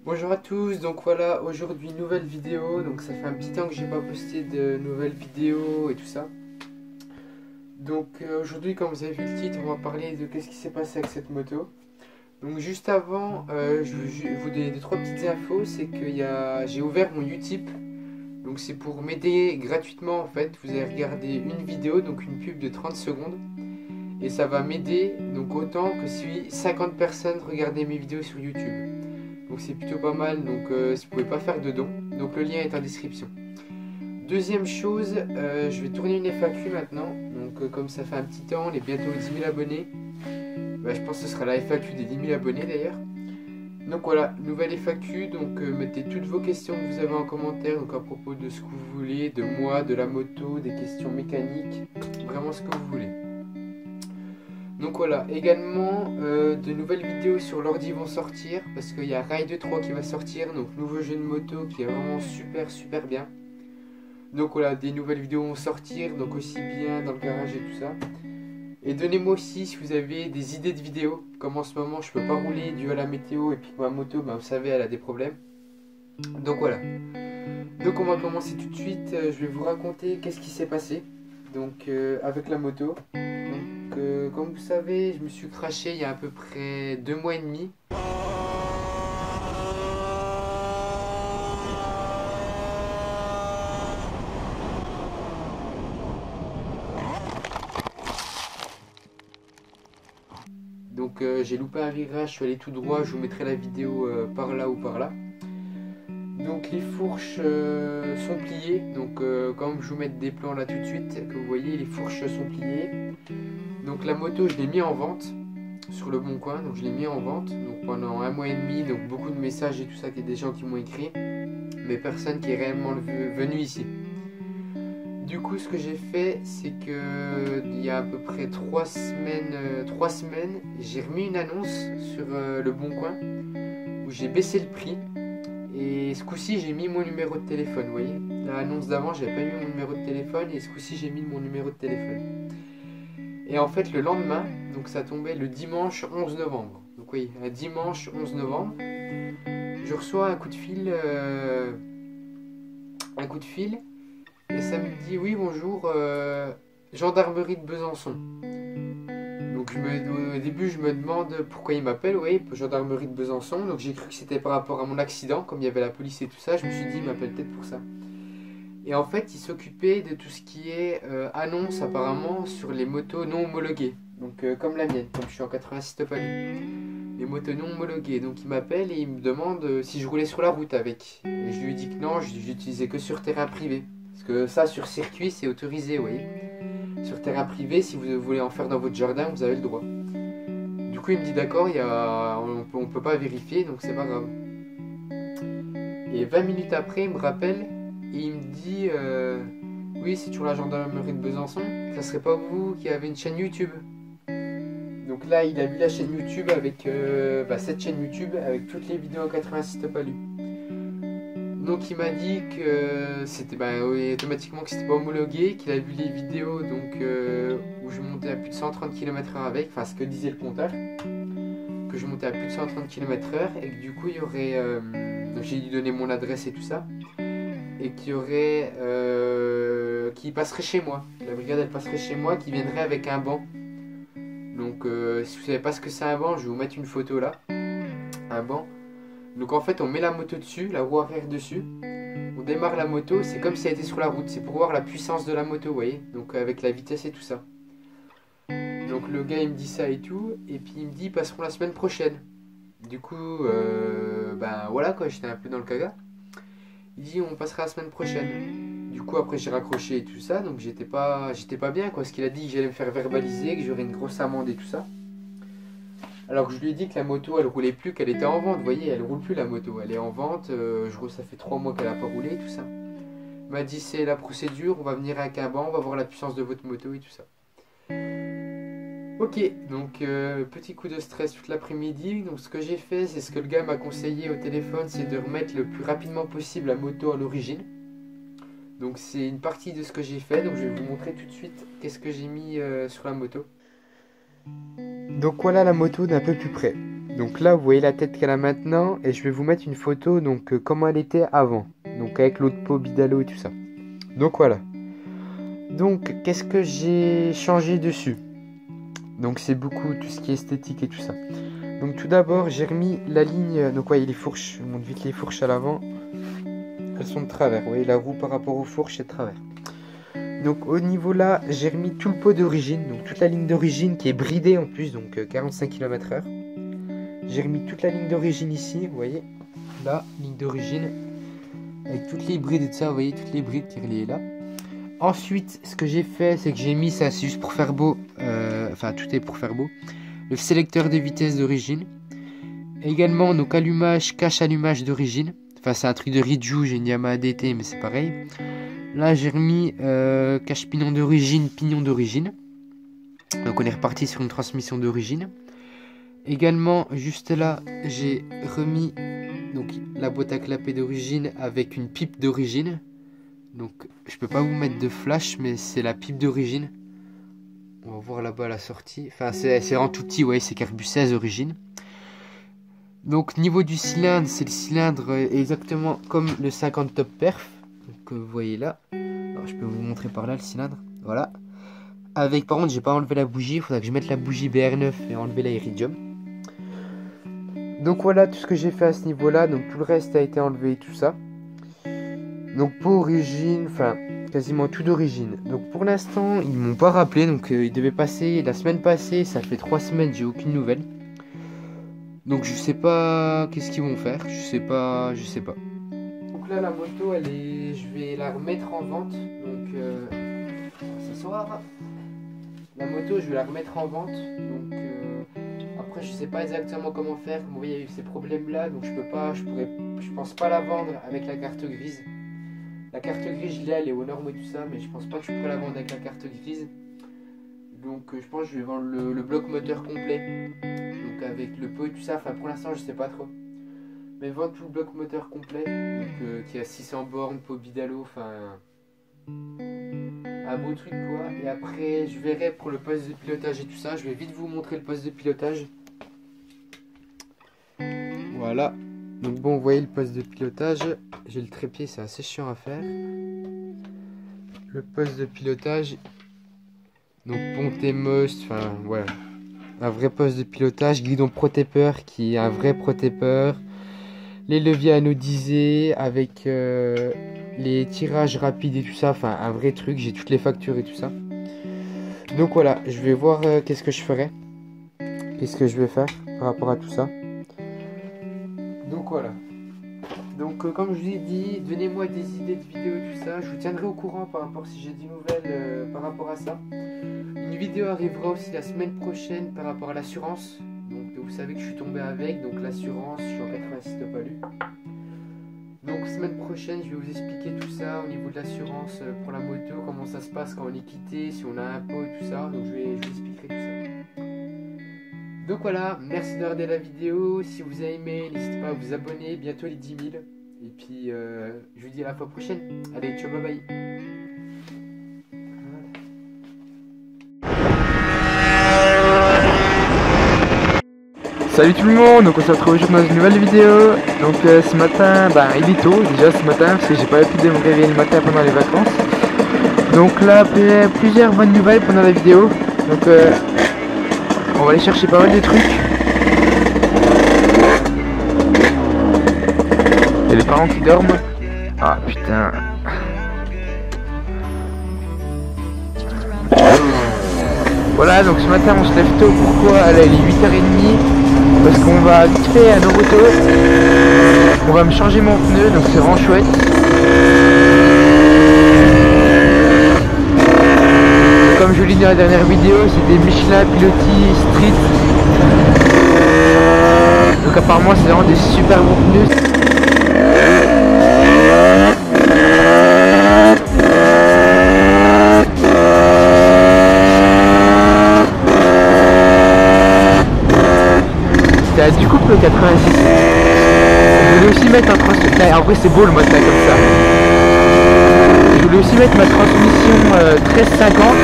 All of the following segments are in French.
Bonjour à tous, donc voilà, aujourd'hui nouvelle vidéo, donc ça fait un petit temps que j'ai pas posté de nouvelles vidéos et tout ça. Donc aujourd'hui, comme vous avez vu le titre, on va parler de qu'est-ce qui s'est passé avec cette moto. Donc juste avant, je vais vous donner deux, trois petites infos, c'est que j'ai ouvert mon Utip, donc c'est pour m'aider gratuitement en fait. Vous allez regarder une vidéo, donc une pub de 30 secondes, et ça va m'aider donc autant que si 50 personnes regardaient mes vidéos sur YouTube. Donc c'est plutôt pas mal, donc si vous pouvez pas faire de dons, donc le lien est en description. Deuxième chose, je vais tourner une FAQ maintenant, donc comme ça fait un petit temps, on est bientôt aux 10 000 abonnés, je pense que ce sera la FAQ des 10 000 abonnés d'ailleurs. Donc voilà, nouvelle FAQ, donc mettez toutes vos questions que vous avez en commentaire, donc à propos de ce que vous voulez, de moi, de la moto, des questions mécaniques, vraiment ce que vous voulez. Donc voilà, également de nouvelles vidéos sur l'ordi vont sortir parce qu'il y a Ride 3 qui va sortir, donc nouveau jeu de moto qui est vraiment super bien. Donc voilà, des nouvelles vidéos vont sortir, donc aussi bien dans le garage et tout ça. Et donnez-moi aussi si vous avez des idées de vidéos, comme en ce moment je peux pas rouler dû à la météo et puis ma moto, vous savez, elle a des problèmes. Donc voilà. Donc on va commencer tout de suite, je vais vous raconter qu'est-ce qui s'est passé donc avec la moto. Comme vous savez, je me suis crashé il y a à peu près 2 mois et demi. Donc j'ai loupé un virage, je suis allé tout droit, je vous mettrai la vidéo par là ou par là. Donc les fourches sont pliées, donc comme je vous mets des plans là tout de suite, que vous voyez, les fourches sont pliées. Donc la moto, je l'ai mis en vente sur le bon coin, donc je l'ai mis en vente donc pendant 1 mois et demi, donc beaucoup de messages et tout ça, qu'il y a des gens qui m'ont écrit, mais personne qui est réellement venu ici. Du coup, ce que j'ai fait, c'est que il y a à peu près 3 semaines, j'ai remis une annonce sur le bon coin où j'ai baissé le prix. Et ce coup-ci, j'ai mis mon numéro de téléphone, vous voyez. L'annonce d'avant, j'avais pas mis mon numéro de téléphone et ce coup-ci, j'ai mis mon numéro de téléphone. Et en fait, le lendemain, donc ça tombait le dimanche 11 novembre. Donc oui, un dimanche 11 novembre, je reçois un coup de fil, et ça me dit oui bonjour, gendarmerie de Besançon. Donc au début je me demande pourquoi il m'appelle, oui, gendarmerie de Besançon. Donc j'ai cru que c'était par rapport à mon accident, comme il y avait la police et tout ça, je me suis dit il m'appelle peut-être pour ça. Et en fait il s'occupait de tout ce qui est annonce apparemment sur les motos non homologuées. Donc comme la mienne, comme je suis en 86 Topalu. Les motos non homologuées. Donc il m'appelle et il me demande si je roulais sur la route avec. Et je lui dis que non, j'utilisais que sur terrain privé. Parce que ça, sur circuit, c'est autorisé, vous voyez. Sur terrain privé, si vous voulez en faire dans votre jardin, vous avez le droit. Du coup, il me dit d'accord, on peut pas vérifier, donc c'est pas grave. Et 20 minutes après, il me rappelle et il me dit oui, c'est toujours la gendarmerie de Besançon. Ça serait pas vous qui avez une chaîne YouTube? Donc là, il a vu la chaîne YouTube avec cette chaîne YouTube avec toutes les vidéos en 86 Topalu. Donc il m'a dit que c'était automatiquement que c'était pas homologué, qu'il a vu les vidéos donc où je montais à plus de 130 km/h avec, enfin ce que disait le compteur, que je montais à plus de 130 km/h et que du coup il y aurait, donc j'ai dû donner mon adresse et tout ça, et qu'il y aurait, qui passerait chez moi, la brigade elle passerait chez moi, qui viendrait avec un banc. Donc si vous savez pas ce que c'est un banc, je vais vous mettre une photo là, un banc. Donc en fait on met la moto dessus, la roue arrière dessus, on démarre la moto, c'est comme si elle était sur la route, c'est pour voir la puissance de la moto, vous voyez, donc avec la vitesse et tout ça. Donc le gars il me dit ça et tout, et puis il me dit ils passeront la semaine prochaine. Du coup, voilà quoi, j'étais un peu dans le caga. Il dit on passera la semaine prochaine. Du coup après j'ai raccroché et tout ça, donc j'étais pas bien quoi, parce qu'il a dit que j'allais me faire verbaliser, que j'aurais une grosse amende et tout ça. Alors que je lui ai dit que la moto elle roulait plus, qu'elle était en vente, vous voyez, elle roule plus la moto, elle est en vente, ça fait 3 mois qu'elle a pas roulé et tout ça. Il m'a dit c'est la procédure, on va venir avec un banc, on va voir la puissance de votre moto et tout ça. Ok, donc petit coup de stress toute l'après-midi, donc ce que j'ai fait, c'est ce que le gars m'a conseillé au téléphone, c'est de remettre le plus rapidement possible la moto à l'origine. Donc c'est une partie de ce que j'ai fait, donc je vais vous montrer tout de suite qu'est-ce que j'ai mis sur la moto. Donc voilà la moto d'un peu plus près. Donc là vous voyez la tête qu'elle a maintenant et je vais vous mettre une photo donc comment elle était avant. Donc avec l'autre peau Bidalo et tout ça. Donc voilà. Donc qu'est-ce que j'ai changé dessus? Donc c'est beaucoup tout ce qui est esthétique et tout ça. Donc tout d'abord j'ai remis la ligne. Donc voyez les fourches, je montre vite les fourches à l'avant. Elles sont de travers, vous voyez la roue par rapport aux fourches est de travers. Donc au niveau là j'ai remis tout le pot d'origine. Donc toute la ligne d'origine qui est bridée en plus. Donc 45 km/h. J'ai remis toute la ligne d'origine ici, vous voyez. Là, ligne d'origine. Avec toutes les brides et tout ça, vous voyez toutes les brides qui sont reliées là. Ensuite, ce que j'ai fait, c'est que j'ai mis ça, c'est juste pour faire beau. Enfin, tout est pour faire beau. Le sélecteur de vitesse d'origine. Également, donc allumage, cache allumage d'origine. Enfin, c'est un truc de Ridju, j'ai une Yamaha DT, mais c'est pareil. Là, j'ai remis cache pignon d'origine, pignon d'origine. Donc, on est reparti sur une transmission d'origine. Également, juste là, j'ai remis donc, la boîte à clapper d'origine avec une pipe d'origine. Donc, je peux pas vous mettre de flash, mais c'est la pipe d'origine. On va voir là-bas la sortie. Enfin, c'est vraiment tout petit, ouais, c'est Carbus 16 origine. Donc, niveau du cylindre, c'est le cylindre exactement comme le 50 top perf. Donc, vous voyez là. Alors, je peux vous montrer par là le cylindre. Voilà. Avec, par contre, j'ai pas enlevé la bougie. Il faudra que je mette la bougie BR9 et enlever la Iridium. Donc voilà tout ce que j'ai fait à ce niveau-là. Donc tout le reste a été enlevé et tout ça. Donc pour origine, enfin quasiment tout d'origine. Donc pour l'instant, ils m'ont pas rappelé. Donc ils devaient passer la semaine passée. Ça fait 3 semaines, j'ai aucune nouvelle. Donc je sais pas qu'est-ce qu'ils vont faire. Je sais pas. Donc là la moto, je vais la remettre en vente. Donc ce soir, la moto, je vais la remettre en vente. Donc après, je sais pas exactement comment faire. Vous voyez, il y a eu ces problèmes-là, donc je pense pas la vendre avec la carte grise. La carte grise, je l'ai, elle est aux normes et tout ça, mais je pense pas que je pourrais la vendre avec la carte grise. Donc, je pense que je vais vendre le bloc moteur complet. Donc, avec le pot et tout ça. Enfin, pour l'instant, je sais pas trop. Mais vendre tout le bloc moteur complet, donc qui a 600 bornes, pot Bidalo, enfin. Un beau truc quoi. Et après je verrai pour le poste de pilotage et tout ça. Je vais vite vous montrer le poste de pilotage. Voilà. Donc bon, vous voyez le poste de pilotage. J'ai le trépied, c'est assez chiant à faire. Le poste de pilotage. Donc ponte et most. Enfin ouais. Un vrai poste de pilotage. Guidon protépeur qui est un vrai protépeur. Les leviers anodisés avec les tirages rapides et tout ça, enfin un vrai truc, j'ai toutes les factures et tout ça. Donc voilà, je vais voir qu'est-ce que je ferai, qu'est-ce que je vais faire par rapport à tout ça. Donc voilà. Donc comme je vous ai dit, donnez-moi des idées de vidéos et tout ça, je vous tiendrai au courant par rapport si j'ai des nouvelles par rapport à ça. Une vidéo arrivera aussi la semaine prochaine par rapport à l'assurance. Donc vous savez que je suis tombé avec, donc l'assurance, je suis en 86 top alu. Donc semaine prochaine, je vais vous expliquer tout ça au niveau de l'assurance pour la moto, comment ça se passe quand on est quitté, si on a un pot et tout ça. Donc je vous expliquerai tout ça. Donc voilà, merci d'avoir regardé la vidéo. Si vous avez aimé, n'hésitez pas à vous abonner, bientôt les 10 000. Et puis je vous dis à la fois prochaine. Allez, ciao, bye bye. Salut tout le monde, donc on se retrouve aujourd'hui dans une nouvelle vidéo. Donc ce matin, il est tôt déjà ce matin parce que j'ai pas l'habitude de me réveiller le matin pendant les vacances. Donc là, plusieurs bonnes nouvelles pendant la vidéo. Donc on va aller chercher pas mal de trucs. Il y a les parents qui dorment. Ah putain. Voilà, donc ce matin on se lève tôt. Pourquoi? Allez, il est 8h30. Parce qu'on va vite fait à Naruto. On va me changer mon pneu, donc c'est vraiment chouette. Comme je vous l'ai dit dans la dernière vidéo, c'est des Michelin Piloti Street. Donc apparemment c'est vraiment des super bons pneus. Du couple 86. Je voulais aussi mettre un transmission. En vrai c'est beau le mode là comme ça. Je voulais aussi mettre ma transmission 1350.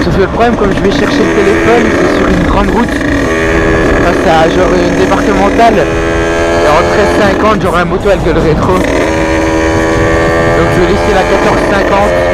Sauf que le problème, comme je vais chercher le téléphone, c'est sur une grande route. Enfin à genre une départementale. Et en 13,50 j'aurai un moto avec le rétro. Donc je vais laisser la 14,50.